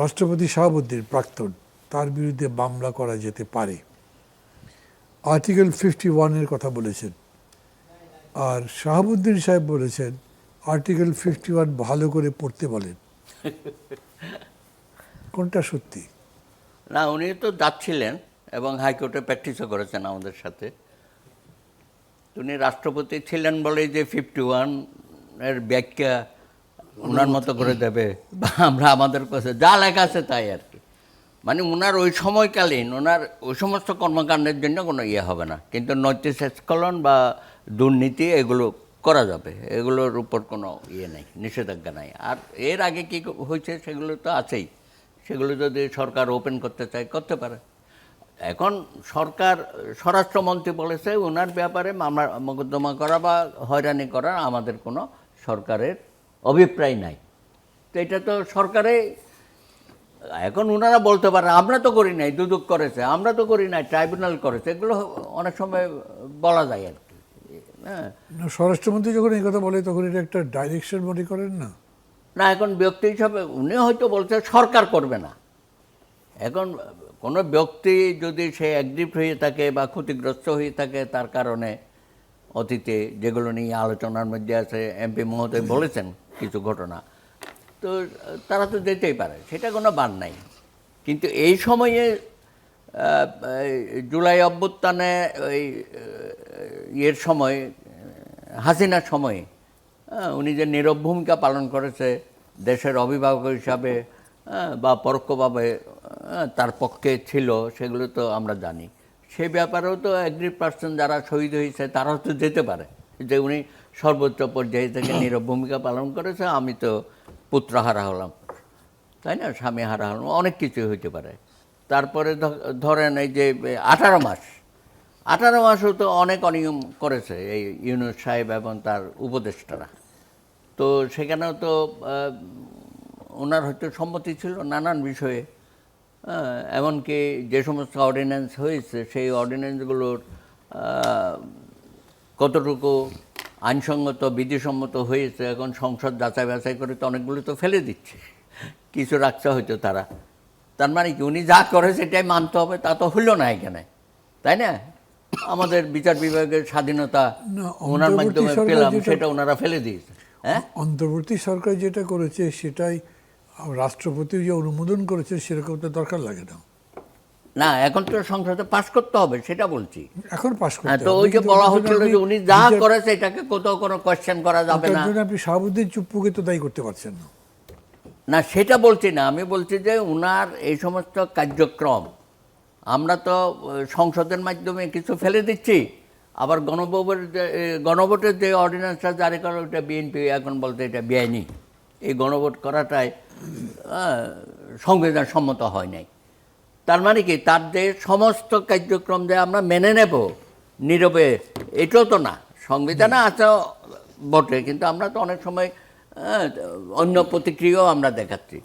রাষ্ট্রপতি শাহাবুদ্দিন প্রাক্তন, তার বিরুদ্ধে মামলা করা যেতে পারে। আর্টিকেল 51-এর কথা বলেছেন। আর শাহাবুদ্দিন সাহেব বলেছেন আর্টিকেল 51 ভালো করে পড়তে বলেন। কোনটা সত্যি? না, উনি তো যাচ্ছিলেন এবং হাইকোর্টে প্র্যাকটিসও করেছেন আমাদের সাথে। উনি রাষ্ট্রপতি ছিলেন বলেই যে 51-এর ব্যাখ্যা ওনার মতো করে দেবে বা আমরা আমাদের কাছে যা লেখা আছে তাই আর কি। মানে ওনার ওই সময়কালীন ওনার ওই সমস্ত কর্মকাণ্ডের জন্য কোনো ইয়ে হবে না, কিন্তু নৈতিক স্খলন বা দুর্নীতি এগুলো করা যাবে, এগুলোর উপর কোনো ইয়ে নেই, নিষেধাজ্ঞা নাই। আর এর আগে কী হয়েছে সেগুলো তো আছেই, সেগুলো যদি সরকার ওপেন করতে চায় করতে পারে। এখন সরকার স্বরাষ্ট্রমন্ত্রী বলেছে ওনার ব্যাপারে মামলা মোকদ্দমা করা বা হয়রানি করা আমাদের কোনো সরকারের অভিপ্রায় নাই। তো এটা তো সরকারে এখন ওনারা বলতে পারে আমরা তো করি নাই, দুদক করেছে, আমরা তো করি নাই, ট্রাইব্যুনাল করেছে, এগুলো অনেক সময় বলা যায় আর কি। হ্যাঁ, স্বরাষ্ট্রমন্ত্রী যখন এই কথা বলে তখন এটা একটা ডাইরেকশন মনে করেন না? না, এখন ব্যক্তি হিসাবে উনি হয়তো বলছে সরকার করবে না। এখন কোনো ব্যক্তি যদি সে অ্যাগ্রিভ হয়ে থাকে বা ক্ষতিগ্রস্ত হয়ে থাকে তার কারণে, অতীতে যেগুলো নিয়ে আলোচনার মধ্যে আছে, এমপি মহোদয় বলেছেন কিছু ঘটনা, তো তারা তো যেতেই পারে, সেটা কোনো বান নাই। কিন্তু এই সময়ে জুলাই অভ্যুত্থানে ওই ইয়ের সময়, হাসিনার সময়ে উনি যে নীরব ভূমিকা পালন করেছে দেশের অভিভাবক হিসাবে বা পরোক্ষভাবে তার পক্ষে ছিল, সেগুলো তো আমরা জানি। সে ব্যাপারেও তো অ্যাগ্রি পার্সন যারা শহীদ হয়েছে তারাও তো যেতে পারে, যে উনি সর্বোচ্চ পর্যায়ে থেকে নীরব ভূমিকা পালন করেছে, আমি তো পুত্র হারা হলাম, তাই না, স্বামী হারা হলাম, অনেক কিছু হইতে পারে। তারপরে ধরেন এই যে 18 মাসও তো অনেক অনিয়ম করেছে এই ইউনূস সাহেব এবং তার উপদেষ্টারা। তো সেখানেও তো ওনার হয়তো সম্মতি ছিল নানান বিষয়ে। এমনকি যে সমস্ত অর্ডিন্যান্স হয়েছে সেই অর্ডিন্যান্সগুলোর কতটুকু আইনসঙ্গত বিধিসম্মত হয়েছে এখন সংসদ যাচাই বাছাই করে তো অনেকগুলো তো ফেলে দিচ্ছে, কিছু রাখছে হয়তো তারা। তার মানে কি উনি যা করে সেটাই মানতে হবে, তা তো হইল না এখানে, তাই না? আমাদের বিচার বিভাগের স্বাধীনতা ওনার মাধ্যমে পেলাম, সেটা ওনারা ফেলে দিয়েছে। হ্যাঁ, অন্তর্বর্তী সরকার যেটা করেছে সেটাই রাষ্ট্রপতি যে অনুমোদন করেছে সেরকম তো দরকার লাগে না। না, এখন তো সংসদে পাস করতে হবে, সেটা বলছি। এখন পাস করতে হবে। তো ওই যে বলা হচ্ছিল যে উনি যা করেছে এটাকে কোথাও কোনো কোয়েশ্চেন করা যাবে না। আপনি শাহাবুদ্দিন চুপ্পুকে তো দায়ী করতে পারছেন না। না, সেটা বলছি না, আমি বলছি যে উনার এই সমস্ত কার্যক্রম আমরা তো সংসদের মাধ্যমে কিছু ফেলে দিচ্ছি, আবার গণভোটের যে অর্ডিন্যান্সটা জারি করা ওইটা বিএনপি এখন বলতে এটা বেআইনি, এই গণভোট করাটাই সংবিধান সম্মত হয় নাই। তার মানে কি তার যে সমস্ত কার্যক্রম যে আমরা মেনে নেব নীরবে, এটাও তো না। সংবিধানে আছে বটে, কিন্তু আমরা তো অনেক সময় অন্য প্রতিক্রিয়াও আমরা দেখাচ্ছি।